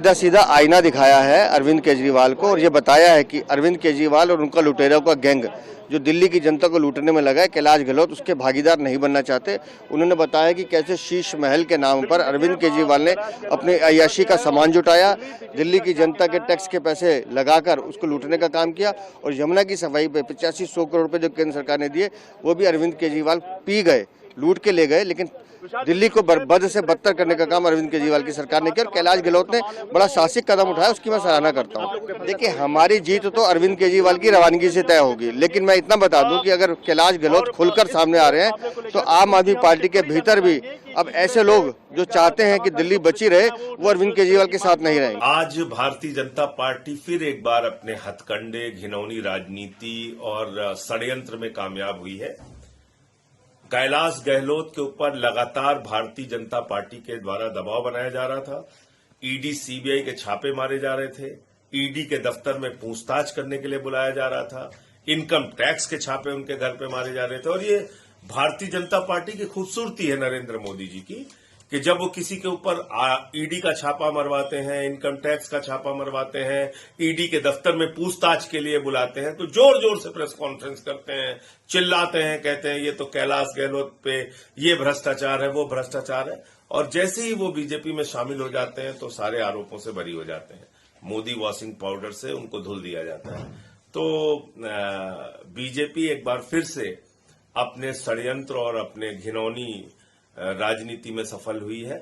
सीधा सीधा आईना दिखाया है अरविंद केजरीवाल को और ये बताया है कि अरविंद केजरीवाल और उनका लुटेरों का गैंग जो दिल्ली की जनता को लूटने में लगा है, कैलाश गहलोत उसके भागीदार नहीं बनना चाहते। उन्होंने बताया कि कैसे शीश महल के नाम पर अरविंद केजरीवाल ने अपने अय्याशी का सामान जुटाया, दिल्ली की जनता के टैक्स के पैसे लगाकर उसको लूटने का काम किया और यमुना की सफाई पे 85-100 करोड़ रुपए जो केंद्र सरकार ने दिए वो भी अरविंद केजरीवाल पी गए, लूट के ले गए। लेकिन दिल्ली को बद से बदतर करने का काम अरविंद केजरीवाल की सरकार ने किया और कैलाश गहलोत ने बड़ा साहसिक कदम उठाया, उसकी मैं सराहना करता हूं। देखिए, हमारी जीत तो अरविंद केजरीवाल की रवानगी से तय होगी, लेकिन मैं इतना बता दूं कि अगर कैलाश गहलोत खुलकर सामने आ रहे हैं तो आम आदमी पार्टी के भीतर भी अब ऐसे लोग जो चाहते हैं कि दिल्ली बची रहे वो अरविंद केजरीवाल के साथ नहीं रहेंगे। आज भारतीय जनता पार्टी फिर एक बार अपने हथकंडे, घिनौनी राजनीति और षड्यंत्र में कामयाब हुई है। कैलाश गहलोत के ऊपर लगातार भारतीय जनता पार्टी के द्वारा दबाव बनाया जा रहा था। ईडी, सीबीआई के छापे मारे जा रहे थे, ईडी के दफ्तर में पूछताछ करने के लिए बुलाया जा रहा था, इनकम टैक्स के छापे उनके घर पे मारे जा रहे थे। और ये भारतीय जनता पार्टी की खूबसूरती है नरेंद्र मोदी जी की कि जब वो किसी के ऊपर ईडी का छापा मरवाते हैं, इनकम टैक्स का छापा मरवाते हैं, ईडी के दफ्तर में पूछताछ के लिए बुलाते हैं तो जोर जोर से प्रेस कॉन्फ्रेंस करते हैं, चिल्लाते हैं, कहते हैं ये तो कैलाश गहलोत पे ये भ्रष्टाचार है, वो भ्रष्टाचार है। और जैसे ही वो बीजेपी में शामिल हो जाते हैं तो सारे आरोपों से बरी हो जाते हैं। मोदी वॉशिंग पाउडर से उनको धुल दिया जाता है। तो बीजेपी एक बार फिर से अपने षड्यंत्र और अपने घिनौनी राजनीति में सफल हुई है।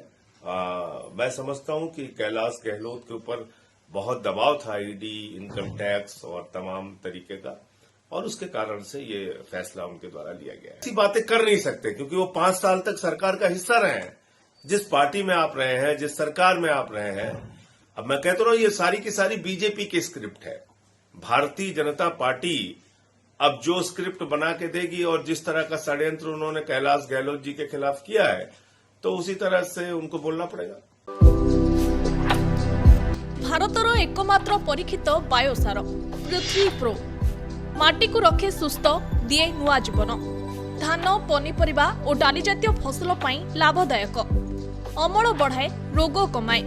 मैं समझता हूं कि कैलाश गहलोत के ऊपर बहुत दबाव था ईडी, इनकम टैक्स और तमाम तरीके का, और उसके कारण से ये फैसला उनके द्वारा लिया गया है। ऐसी बातें कर नहीं सकते क्योंकि वो 5 साल तक सरकार का हिस्सा रहे हैं। जिस पार्टी में आप रहे हैं, जिस सरकार में आप रहे हैं, अब मैं कहता हूं ये सारी की सारी बीजेपी की स्क्रिप्ट है। भारतीय जनता पार्टी अब जो स्क्रिप्ट बना के देगी और जिस तरह का षड्यंत्र उन्होंने कैलाश गहलोत जी के खिलाफ किया है तो उसी तरह से उनको बोलना पड़ेगा। भारतर एकमात्र परीक्षित बायोसार पृथ्वी प्रो माटी को रखे सुस्थ, दिए नुआ जीवन। धान, पनीपरिबा और डाली जातीय फसल पई लाभदायक, अमल बढ़ाए, रोग कमाए।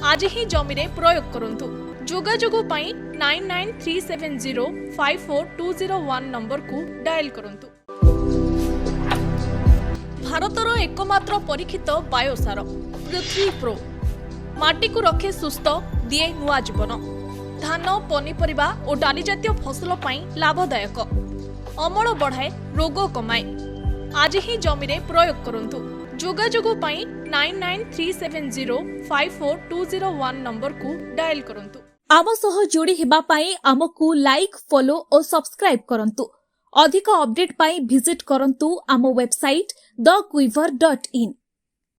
आज ही जमी रे प्रयोग करंतु। जोगाजोग पाई 9937054201 नंबर को डायल करंतु। भारतर एकमात्र परीक्षित बायोसार पृथ्वी प्रो माटी को रखे सुस्थ, दिए नुआ जीवन। धान, पनीपरिबा और डाली जातीय फसल पई लाभदायक, अमल बढ़ाए, रोग कमाए। आज ही जमी रे प्रयोग करंतु। जोगाजोग पाई 9937054201 नंबर को डायल करंतु। आम सह जोड़ी हेबा पाई आमकु लाइक, फॉलो और सब्सक्राइब करंतु। अधिक अपडेट पाई विजिट करंतु आम वेबसाइट thequiver.in।